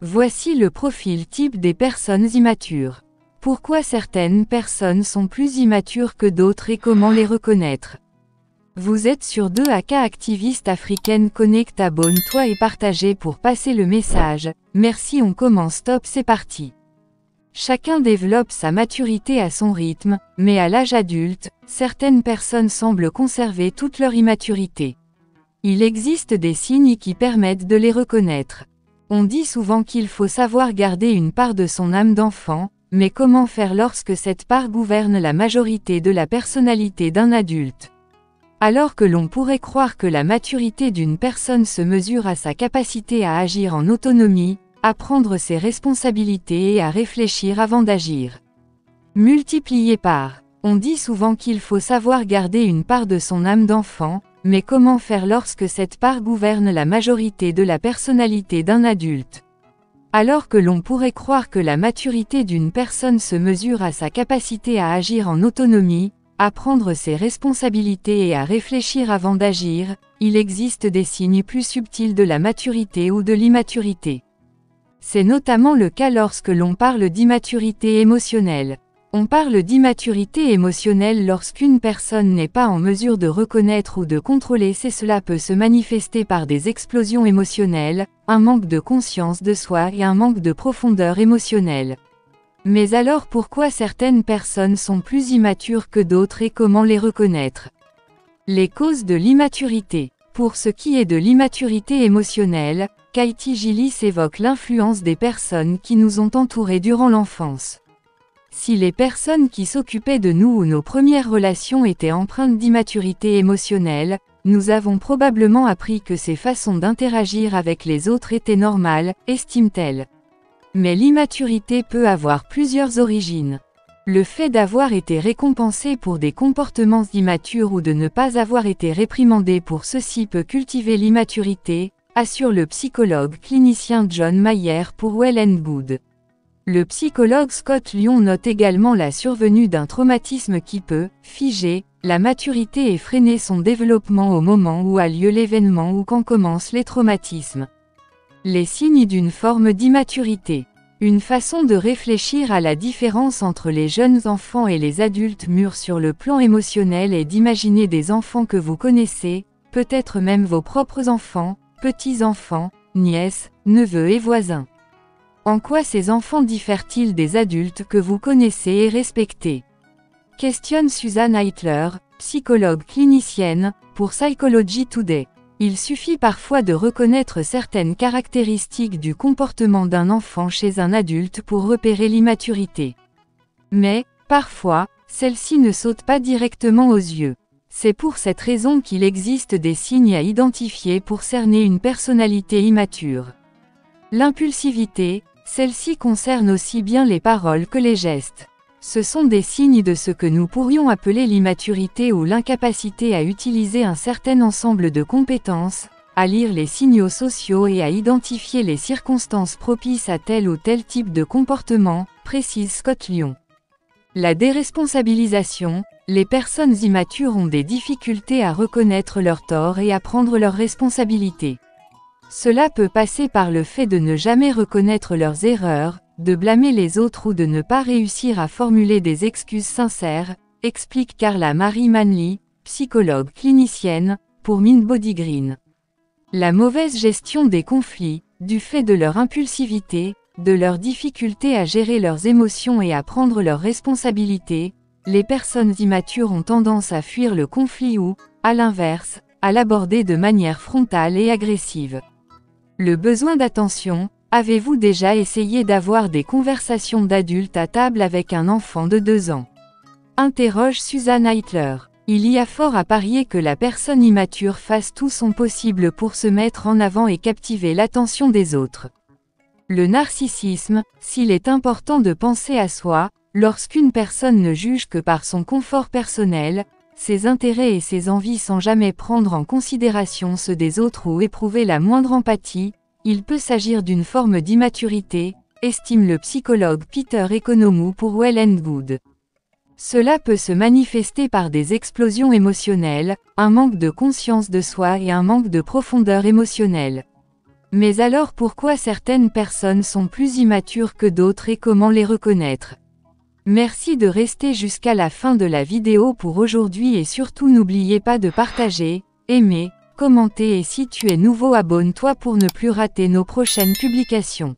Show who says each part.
Speaker 1: Voici le profil type des personnes immatures. Pourquoi certaines personnes sont plus immatures que d'autres et comment les reconnaître? Vous êtes sur 2AK activiste africaine Connect, abonne-toi et partagez pour passer le message. Merci, on commence top, c'est parti. Chacun développe sa maturité à son rythme, mais à l'âge adulte, certaines personnes semblent conserver toute leur immaturité. Il existe des signes qui permettent de les reconnaître. On dit souvent qu'il faut savoir garder une part de son âme d'enfant, mais comment faire lorsque cette part gouverne la majorité de la personnalité d'un adulte? Alors que l'on pourrait croire que la maturité d'une personne se mesure à sa capacité à agir en autonomie, à prendre ses responsabilités et à réfléchir avant d'agir. Multiplié par. On dit souvent qu'il faut savoir garder une part de son âme d'enfant, mais comment faire lorsque cette part gouverne la majorité de la personnalité d'un adulte? Alors que l'on pourrait croire que la maturité d'une personne se mesure à sa capacité à agir en autonomie, à prendre ses responsabilités et à réfléchir avant d'agir, il existe des signes plus subtils de la maturité ou de l'immaturité. C'est notamment le cas lorsque l'on parle d'immaturité émotionnelle. On parle d'immaturité émotionnelle lorsqu'une personne n'est pas en mesure de reconnaître ou de contrôler cela peut se manifester par des explosions émotionnelles, un manque de conscience de soi et un manque de profondeur émotionnelle. Mais alors pourquoi certaines personnes sont plus immatures que d'autres et comment les reconnaître? Les causes de l'immaturité. Pour ce qui est de l'immaturité émotionnelle, Katie Gillis évoque l'influence des personnes qui nous ont entourés durant l'enfance. Si les personnes qui s'occupaient de nous ou nos premières relations étaient empreintes d'immaturité émotionnelle, nous avons probablement appris que ces façons d'interagir avec les autres étaient normales, estime-t-elle. Mais l'immaturité peut avoir plusieurs origines. Le fait d'avoir été récompensé pour des comportements immatures ou de ne pas avoir été réprimandé pour ceci peut cultiver l'immaturité, assure le psychologue clinicien John Mayer pour Well and Good. Le psychologue Scott Lyon note également la survenue d'un traumatisme qui peut figer la maturité et freiner son développement au moment où a lieu l'événement ou quand commencent les traumatismes. Les signes d'une forme d'immaturité. Une façon de réfléchir à la différence entre les jeunes enfants et les adultes mûrs sur le plan émotionnel est d'imaginer des enfants que vous connaissez, peut-être même vos propres enfants, petits-enfants, nièces, neveux et voisins. En quoi ces enfants diffèrent-ils des adultes que vous connaissez et respectez? Questionne Susan Heitler, psychologue clinicienne, pour Psychology Today. Il suffit parfois de reconnaître certaines caractéristiques du comportement d'un enfant chez un adulte pour repérer l'immaturité. Mais, parfois, celle-ci ne saute pas directement aux yeux. C'est pour cette raison qu'il existe des signes à identifier pour cerner une personnalité immature. L'impulsivité, celle-ci concerne aussi bien les paroles que les gestes. Ce sont des signes de ce que nous pourrions appeler l'immaturité ou l'incapacité à utiliser un certain ensemble de compétences, à lire les signaux sociaux et à identifier les circonstances propices à tel ou tel type de comportement, précise Scott Lyon. La déresponsabilisation, les personnes immatures ont des difficultés à reconnaître leurs torts et à prendre leurs responsabilités. Cela peut passer par le fait de ne jamais reconnaître leurs erreurs, de blâmer les autres ou de ne pas réussir à formuler des excuses sincères, explique Carla Marie Manley, psychologue clinicienne, pour Mindbody Green. La mauvaise gestion des conflits, du fait de leur impulsivité, de leur difficulté à gérer leurs émotions et à prendre leurs responsabilités, les personnes immatures ont tendance à fuir le conflit ou, à l'inverse, à l'aborder de manière frontale et agressive. Le besoin d'attention. Avez-vous déjà essayé d'avoir des conversations d'adultes à table avec un enfant de 2 ans? Interroge Susan Heitler. Il y a fort à parier que la personne immature fasse tout son possible pour se mettre en avant et captiver l'attention des autres. Le narcissisme, s'il est important de penser à soi, lorsqu'une personne ne juge que par son confort personnel, ses intérêts et ses envies sans jamais prendre en considération ceux des autres ou éprouver la moindre empathie, il peut s'agir d'une forme d'immaturité, estime le psychologue Peter Economou pour Well and Good. Cela peut se manifester par des explosions émotionnelles, un manque de conscience de soi et un manque de profondeur émotionnelle. Mais alors pourquoi certaines personnes sont plus immatures que d'autres et comment les reconnaître? Merci de rester jusqu'à la fin de la vidéo pour aujourd'hui et surtout n'oubliez pas de partager, aimer, commenter et si tu es nouveau abonne-toi pour ne plus rater nos prochaines publications.